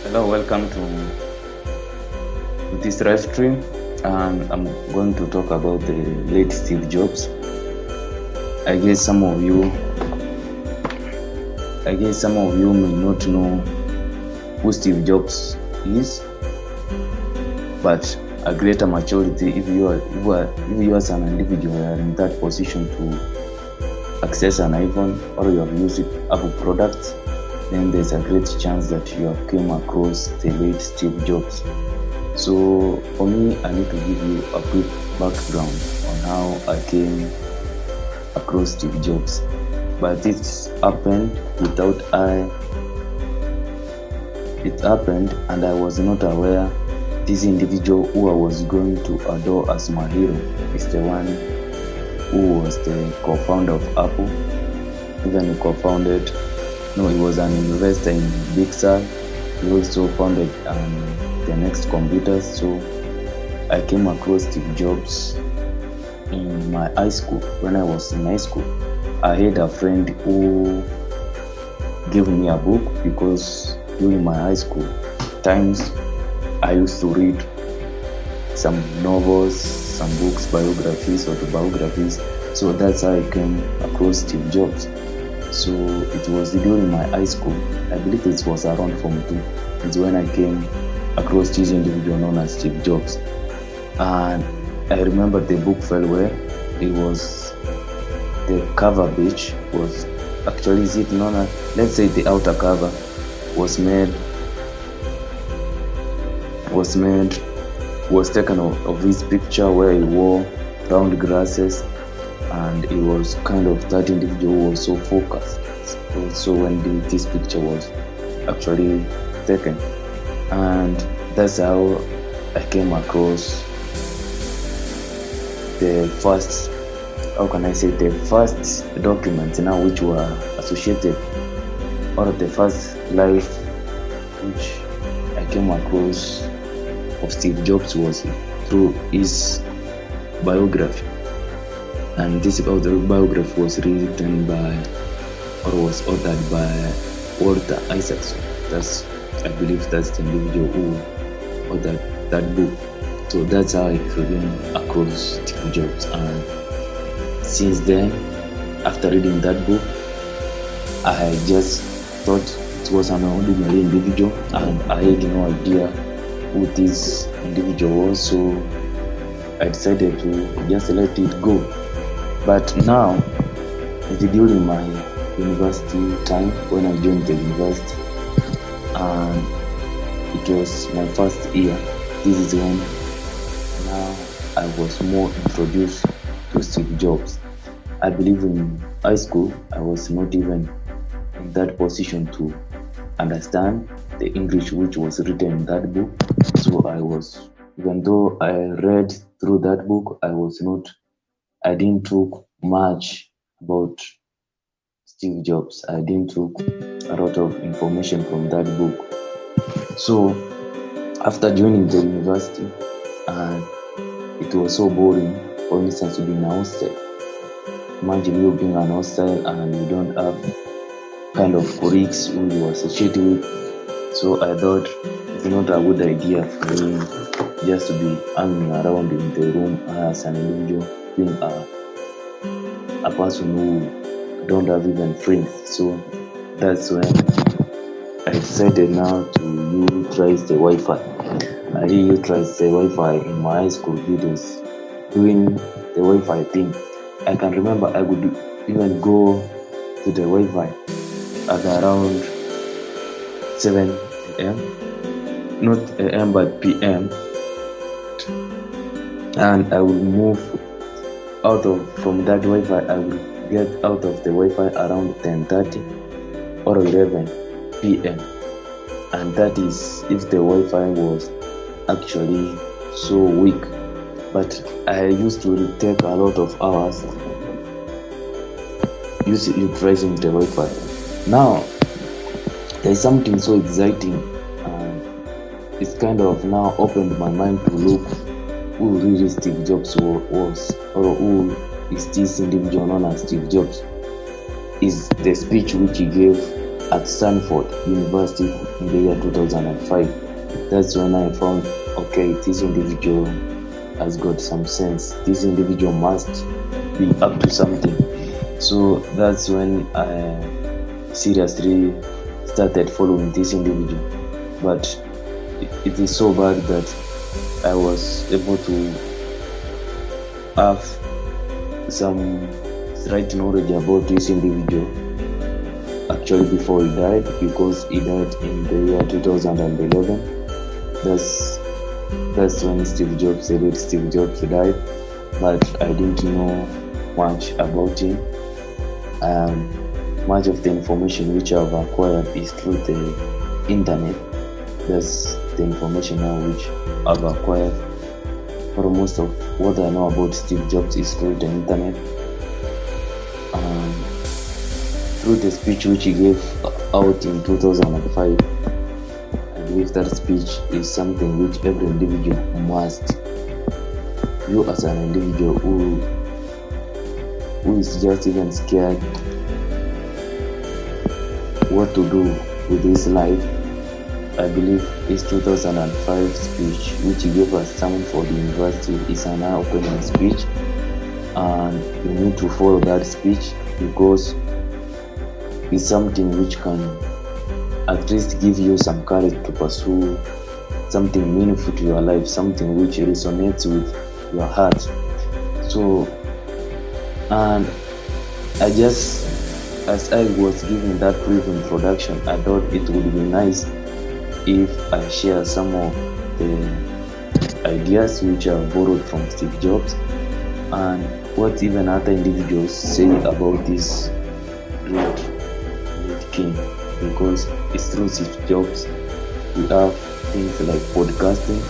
Hello, welcome to this live stream, and I'm going to talk about the late Steve Jobs. I guess some of you may not know who Steve Jobs is, but a greater maturity, if you as an individual are in that position to access an iPhone or you have used Apple products, then there's a great chance that you have come across the late Steve Jobs. So for me, I need to give you a quick background on how I came across Steve Jobs. But it happened and I was not aware this individual who I was going to adore as my hero is the one who was the co-founder of Apple. Even he was an investor in Big Sur. He also founded the Next Computers. So I came across Steve Jobs in my high school. When I was in high school, I had a friend who gave me a book because during my high school times I used to read some novels, some books, biographies, autobiographies. So that's how I came across Steve Jobs. So it was during my high school, I believe it was around Form 2, it's when I came across this individual known as Steve Jobs. And I remember the book fell where it was the cover page was actually, let's say the outer cover was taken of his picture where he wore round glasses, and it was kind of that individual who was so focused. So when this picture was actually taken, and that's how I came across the first documents now which were associated, or the first life which I came across of Steve Jobs was through his biography. And this biography was written by, or was authored by, Walter Isaacson. I believe that's the individual who authored that book. So that's how I came across Steve Jobs. And since then, after reading that book, I just thought it was an ordinary individual, and I had no idea who this individual was. So I decided to just let it go. But now, it's during my university time when I joined the university, and it was my first year. This is when now I was more introduced to Steve Jobs. I believe in high school, I was not even in that position to understand the English which was written in that book. So even though I read through that book, I didn't talk much about Steve Jobs. I didn't talk a lot of information from that book. So after joining the university, and it was so boring, for instance, to be in a hostel. Imagine you being an hostel and you don't have kind of colleagues who you associate with. So I thought it's not a good idea for me just to be hanging around in the room as an individual, being a person who don't have even friends. So that's when I decided now to utilize the Wi-Fi. I utilized the Wi-Fi in my high school videos, doing the Wi-Fi thing. I can remember I would even go to the Wi-Fi at around 7 a.m. Not a.m. but p.m. and I would move from that Wi-Fi. I would get out of the Wi-Fi around 10:30 or 11 p.m. And that is if the Wi-Fi was actually so weak. But I used to take a lot of hours utilizing the Wi-Fi. Now there's something so exciting, and it's kind of now opened my mind to look who really Steve Jobs was, or who is this individual known as Steve Jobs. Is the speech which he gave at Stanford University in the year 2005. That's when I found, okay, this individual has got some sense. This individual must be up to something. So that's when I seriously started following this individual. But it is so bad that I was able to have some slight knowledge about this individual actually before he died, because he died in the year 2011. That's when Steve Jobs died, but I didn't know much about him. Much of the information which I've acquired is through the internet. That's the information now which I've acquired. For most of what I know about Steve Jobs is through the internet. Through the speech which he gave out in 2005, I believe that speech is something which every individual must. You as an individual who is just even scared what to do with his life, I believe his 2005 speech which he gave at Stanford University is an eye-opening speech, and you need to follow that speech, because it's something which can at least give you some courage to pursue something meaningful to your life, something which resonates with your heart. So, and I just, as I was giving that brief introduction, I thought it would be nice if I share some of the ideas which are borrowed from Steve Jobs, and what even other individuals say about this great king, because it's through Steve Jobs we have things like podcasting,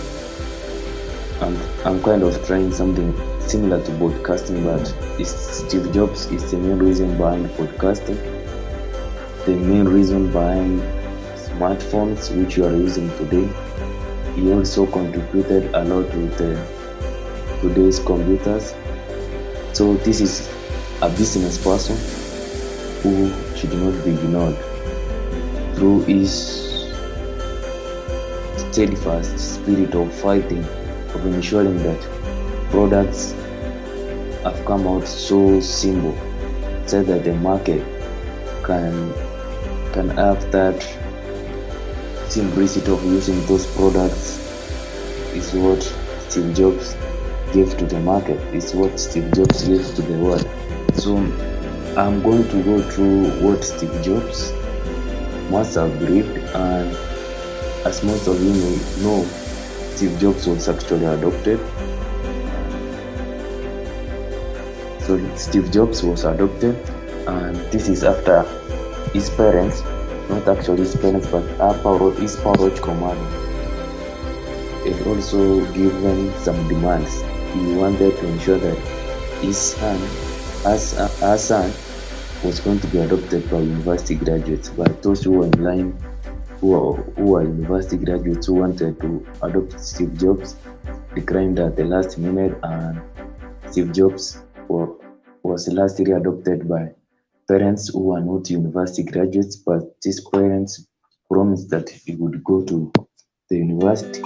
and I'm kind of trying something similar to podcasting, but Steve Jobs is the main reason behind podcasting, the main reason behind smartphones which you are using today. He also contributed a lot with today's computers. So this is a business person who should not be ignored. Through his steadfast spirit of fighting, of ensuring that products have come out so simple, so that the market can have that simplicity of using those products, is what Steve Jobs gave to the market, is what Steve Jobs gave to the world. So I'm going to go through what Steve Jobs must have believed, and as most of you may know, Steve Jobs was actually adopted. So Steve Jobs was adopted, and this is after his parents, not actually his parents, but his parents command. It also given some demands. He wanted to ensure that his son, was going to be adopted by university graduates, but those who were in line, who are university graduates who wanted to adopt Steve Jobs, declined at the last minute, and Steve Jobs was lastly adopted by parents who were not university graduates, but these parents promised that he would go to the university.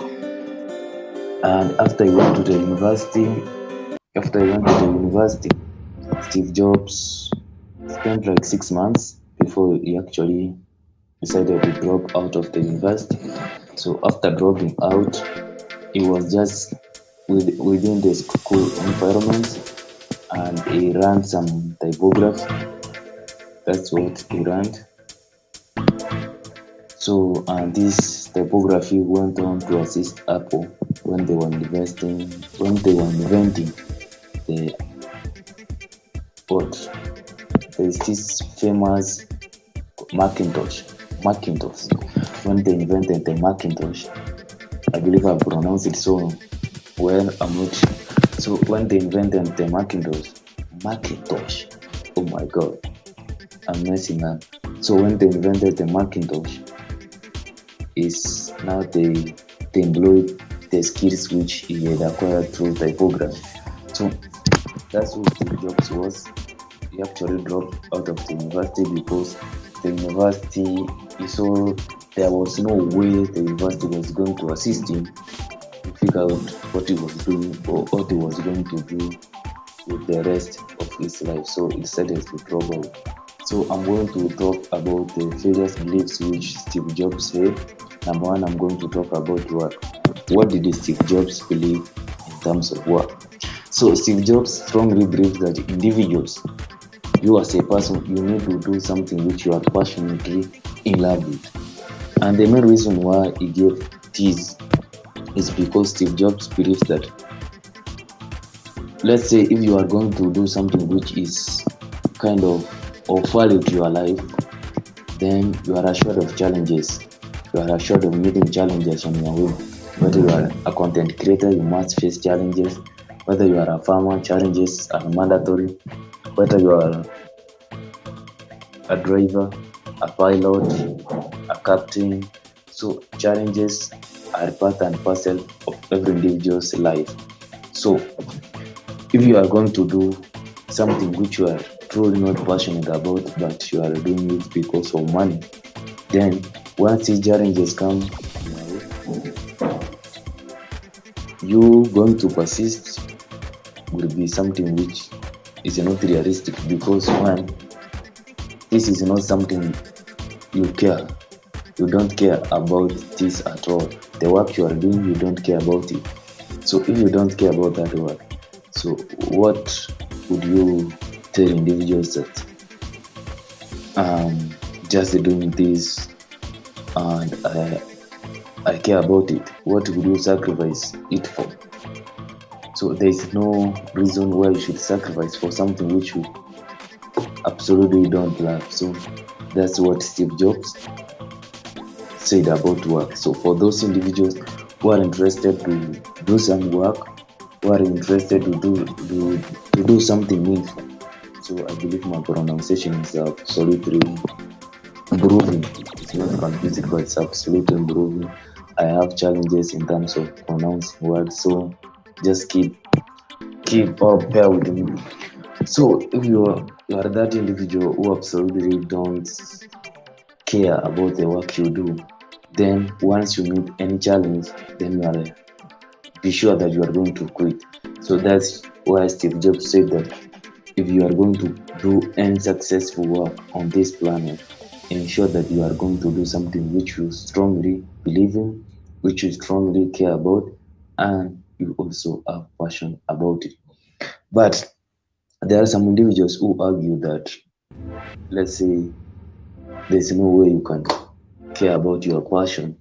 And after he went to the university, Steve Jobs spent like 6 months before he actually decided to drop out of the university. So after dropping out, he was just within the school environment, and he ran some typography. That's what he ran. So, and this typography went on to assist Apple when they were inventing the there is this famous Macintosh. Macintosh. When they invented the Macintosh, I believe I pronounced it so well. I'm not sure. So when they invented the Macintosh. Oh my God, I'm messing up. So when they invented the Macintosh, is now they employed the skills which he had acquired through typography. So that's what Steve Jobs was. He actually dropped out of the university because the university, he saw there was no way the university was going to assist him to figure out what he was doing or what he was going to do with the rest of his life. So he decided to drop out. So I'm going to talk about the various beliefs which Steve Jobs had. Number one, I'm going to talk about work. What did Steve Jobs believe in terms of work? So Steve Jobs strongly believed that individuals, you as a person, you need to do something which you are passionately in love with. And the main reason why he gave this is because Steve Jobs believes that, let's say if you are going to do something which is kind of value to your life, then you are assured of challenges. You are assured of meeting challenges on your way. Whether you are a content creator, you must face challenges. Whether you are a farmer, challenges are mandatory. Whether you are a driver, a pilot, a captain, so challenges are part and parcel of every individual's life. So if you are going to do something which you are truly not passionate about, but you are doing it because of money, then once these challenges come, you going to persist will be something which is not realistic, because one, this is not something you care. You don't care about this at all. The work you are doing, you don't care about it. So if you don't care about that work, so what would you tell individuals that just doing this and I care about it? What would you sacrifice it for? So there is no reason why you should sacrifice for something which you absolutely don't love. So that's what Steve Jobs said about work. So for those individuals who are interested to do some work, who are interested to do something meaningful, so I believe my pronunciation is absolutely improving. It's not confusing, but it's absolutely improving. I have challenges in terms of pronouncing words, so just keep up, bear with me. So if you are that individual who absolutely don't care about the work you do, then once you meet any challenge, then you are be sure that you are going to quit. So that's why Steve Jobs said that if you are going to do any successful work on this planet, ensure that you are going to do something which you strongly believe in, which you strongly care about, and you also have passion about it. But there are some individuals who argue that, let's say, there's no way you can care about your passion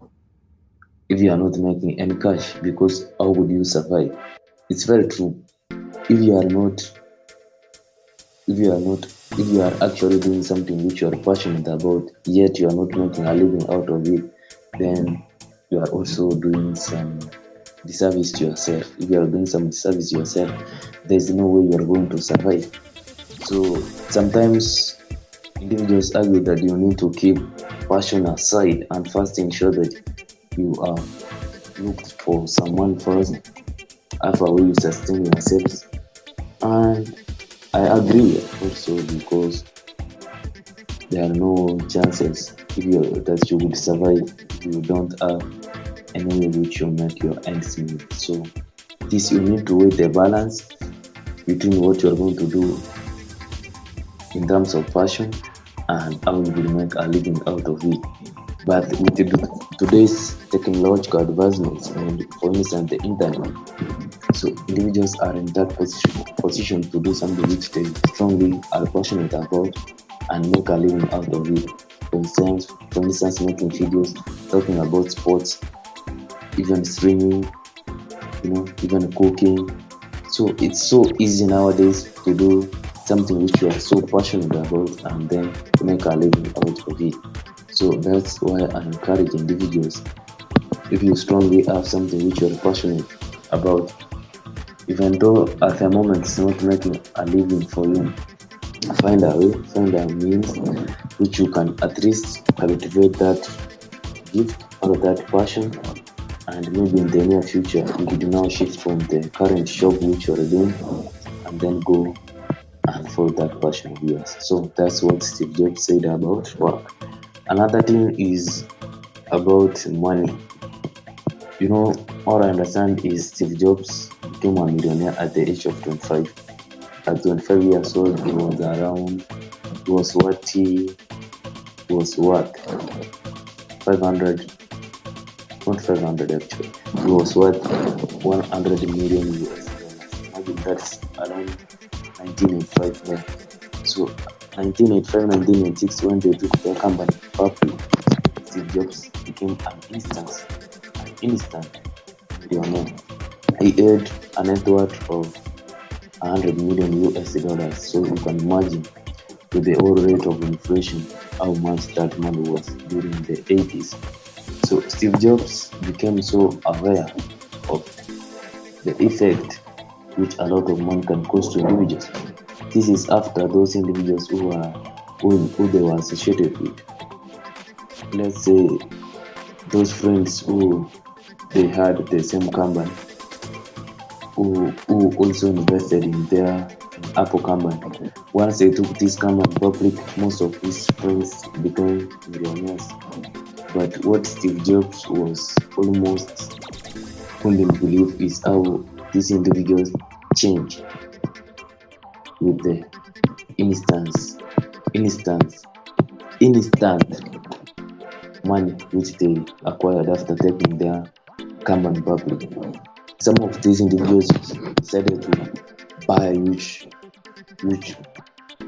if you are not making any cash, because how would you survive? It's very true. If you are actually doing something which you are passionate about, yet you are not making a living out of it, then you are also doing some disservice to yourself. If you are doing some disservice to yourself, there is no way you are going to survive. So sometimes individuals argue that you need to keep passion aside and first ensure that you are looked for someone first, after will you sustain yourselves. And I agree also, because there are no chances that you will survive if you don't have any way which you make your ends meet. So this, you need to weigh the balance between what you are going to do in terms of passion and how you will make a living out of it. But with today's technological advancements, and for instance the internet, so individuals are in that position to do something which they strongly are passionate about and make a living out of it. For instance, making videos, talking about sports, even streaming, even cooking. So it's so easy nowadays to do something which you are so passionate about and then make a living out of it. So that's why I encourage individuals, if you strongly have something which you are passionate about, even though at the moment it's not making a living for you, find a way, find a means which you can at least cultivate that gift or that passion, and maybe in the near future you could now shift from the current job which you are doing and then go and follow that passion of yours. So that's what Steve Jobs said about work. Another thing is about money. You know, all I understand is Steve Jobs became a millionaire at the age of 25. At 25 years old, he was what he was worth 500, not 500 actually. He was worth 100 million US dollars. Imagine that's around 1985 then. So 1985, 1986, when they took the company public, Steve Jobs became an instant millionaire. He had a net worth of 100 million US dollars. So you can imagine with the old rate of inflation how much that money was during the 80s. So Steve Jobs became so aware of the effect which a lot of money can cause to individuals. This is after those individuals who they were associated with. Let's say those friends who they had the same company, who also invested in their Apple company. Once they took this company public, most of his friends became millionaires. But what Steve Jobs was almost couldn't believe is how these individuals change with the instant money which they acquired after taking their company public. Some of these individuals decided to buy huge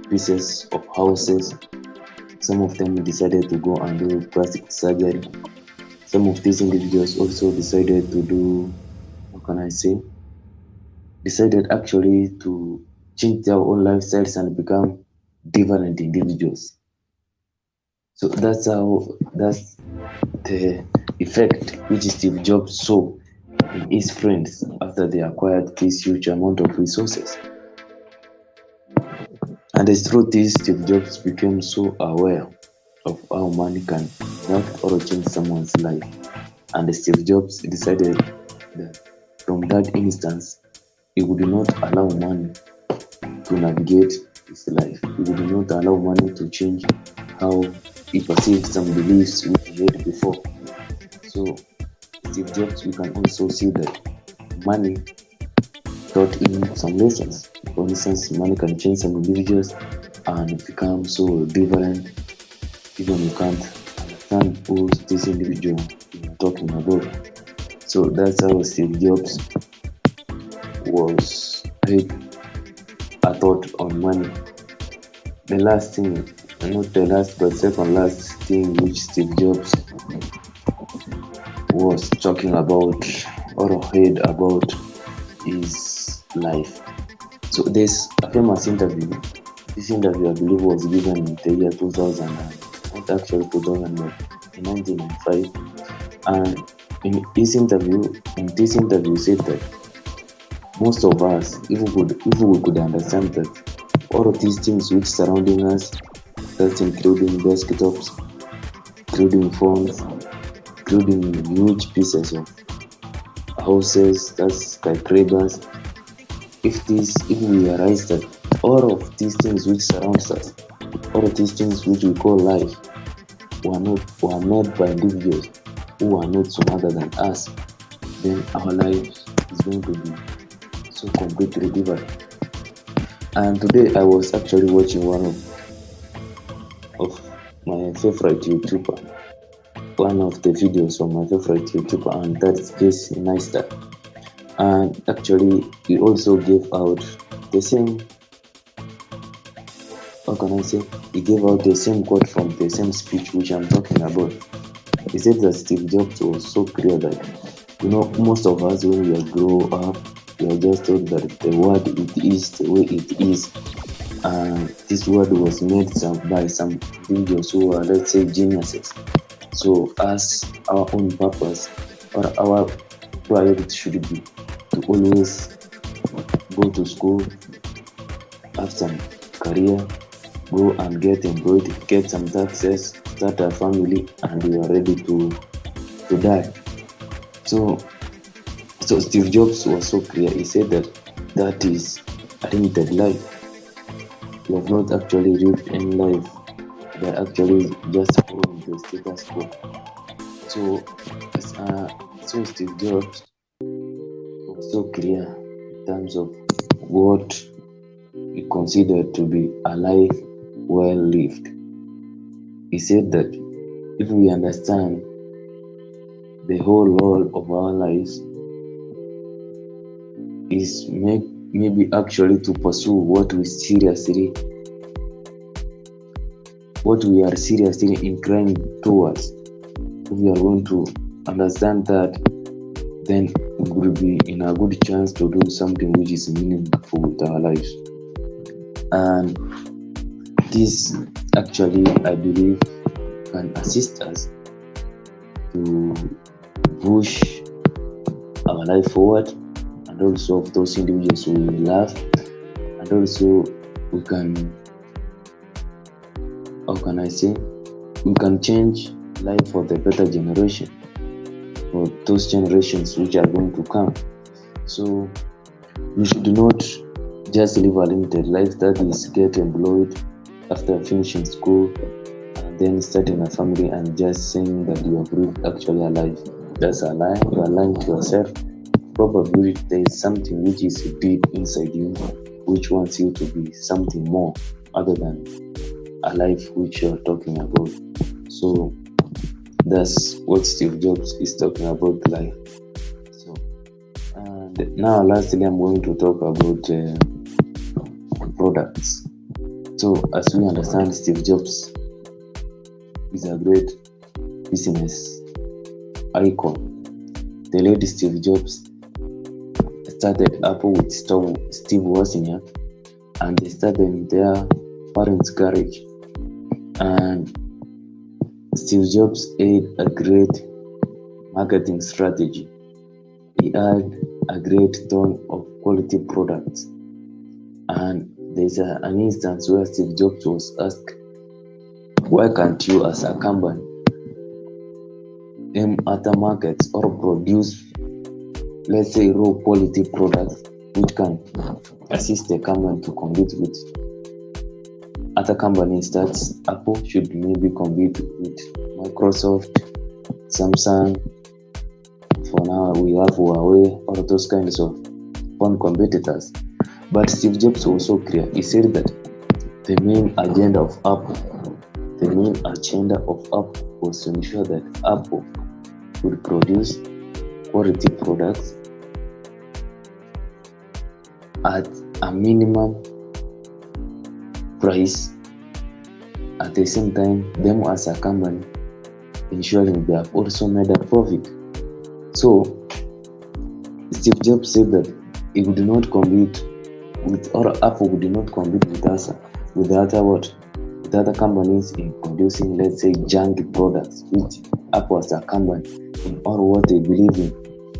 pieces of houses. Some of them decided to go and do plastic surgery. Some of these individuals also decided to do, decided actually to change their own lifestyles and become different individuals. So that's the effect which Steve Jobs saw in his friends after they acquired this huge amount of resources. And the truth is, Steve Jobs became so aware of how money can impact or change someone's life. And Steve Jobs decided that from that instance, he would not allow money to navigate his life. He would not allow money to change how he perceived some beliefs which he had before. So, Steve Jobs, we can also see that money taught him some lessons. For instance, money can change some individuals and become so different, even you can't understand who this individual you are talking about. So that's how Steve Jobs had a thought on money. The last thing, not the last but second last thing which Steve Jobs was talking about or heard about is life. So there's a famous interview. This interview, I believe, was given in the year 2000, not actually 2000, but in 1995. And in this interview, he said that most of us, if we could understand that all of these things which surrounding us, that's including desktops, including phones, including huge pieces of houses, that's skyscrapers. If we realize that all of these things which surrounds us, all of these things which we call life, were made by individuals who are not some other than us, then our life is going to be so completely different. And today I was actually watching one of my favorite YouTuber, one of the videos from my favorite YouTuber, and that's Casey Neistat. And actually he also gave out the same, he gave out the same quote from the same speech which I'm talking about. He said that Steve Jobs was so clear that, most of us when we grow up, we are just told that the world it is the way it is, and this world was made by some individuals who are, let's say, geniuses. So as our own purpose or our priority should be to always go to school, have some career, go and get employed, get some taxes, start a family, and you are ready to die. So Steve Jobs was so clear. He said that is a limited life. You have not actually lived any life. You are actually just following the status quo. So, Steve Jobs was so clear in terms of what he considered to be a life well lived. He said that if we understand the whole role of our lives is maybe actually to pursue what we are seriously inclined towards. If we are going to understand that, then we will be in a good chance to do something which is meaningful with our lives. And this actually, I believe, can assist us to push our life forward, and also of those individuals we love, and also we can, we can change life for the better generation, for those generations which are going to come. So you should not just live a limited life, that is get employed after finishing school and then starting a family and just saying that you have lived actually a life. That's a lie. You are lying to yourself. Probably there is something which is deep inside you which wants you to be something more other than a life which you are talking about. So that's what Steve Jobs is talking about life. So and now lastly, I'm going to talk about products. So as we understand, Steve Jobs is a great business icon. The late Steve Jobs started Apple with Steve Wozniak, and they started in their parents' garage. And Steve Jobs had a great marketing strategy. He had a great ton of quality products. And there's an instance where Steve Jobs was asked, why can't you as a company aim at the markets or produce, let's say, raw quality products which can assist the company to compete with other companies that Apple should maybe compete with Microsoft, Samsung. For now, we have Huawei, or those kinds of phone competitors. But Steve Jobs was so clear. He said that the main agenda of Apple was to ensure that Apple would produce quality products at a minimum price, at the same time them as a company ensuring they have also made a profit. So Steve Jobs said that he would not compete with, or Apple would not compete with us, with other companies in producing, let's say, junk products, which Apple as a company, in all what they believe in,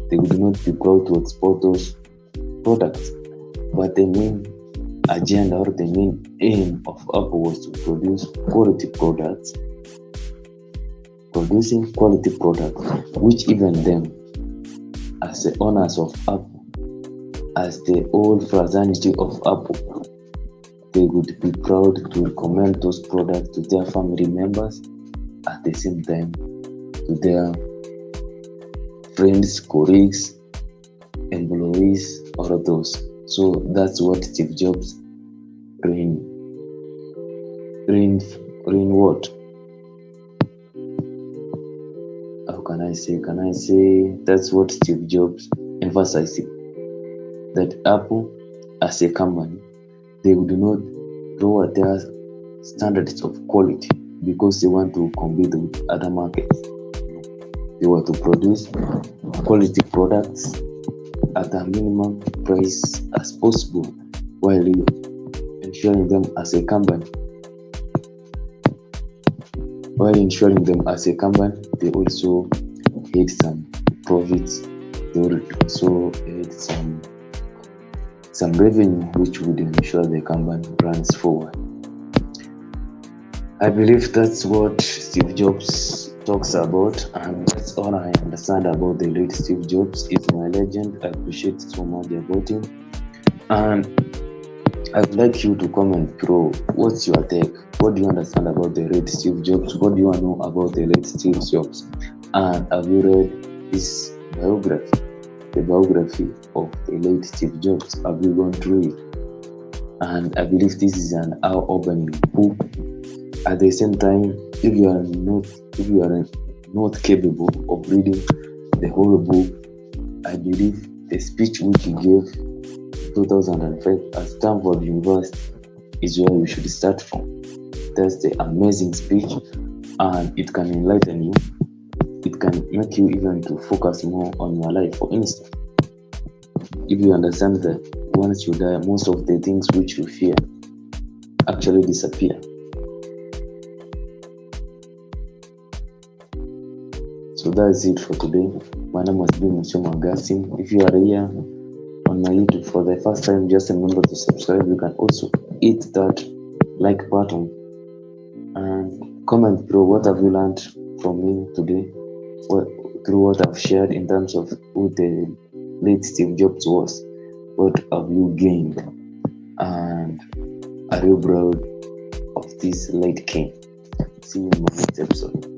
they would not be proud to export those products. But the main agenda or the main aim of Apple was to produce quality products, producing quality products, which even them, as the owners of Apple, as the old fraternity of Apple, they would be proud to recommend those products to their family members, at the same time to their friends, colleagues, employees, all of those. So that's what Steve Jobs what? How can I say that's what Steve Jobs emphasized, that Apple as a company, they would not lower their standards of quality because they want to compete with other markets. They want to produce quality products at a minimum price as possible, while ensuring them as a company. While ensuring them as a company, they also had some profits. They also had some revenue which would ensure the company runs forward. I believe that's what Steve Jobs talks about, and that's all I understand about the late Steve Jobs. He's my legend. I appreciate so much about him, and I'd like you to comment below. What's your take? What do you understand about the late Steve Jobs? What do you want to know about the late Steve Jobs? And have you read his biography, the biography of the late Steve Jobs? Have you gone through it? And I believe this is an eye-opening book. At the same time, if you are not capable of reading the whole book, I believe the speech which he gave in 2005 at Stanford University is where you should start from. That's the amazing speech, and it can enlighten you. It can make you even to focus more on your life. For instance, if you understand that once you die, most of the things which you fear actually disappear. So that's it for today. My name has been Muchoma Augustine. If you are here on my YouTube for the first time, just remember to subscribe. You can also hit that like button and comment below what have you learned from me today, through what I've shared in terms of who the late Steve Jobs was. What have you gained? And are you proud of this late king? See you in my next episode.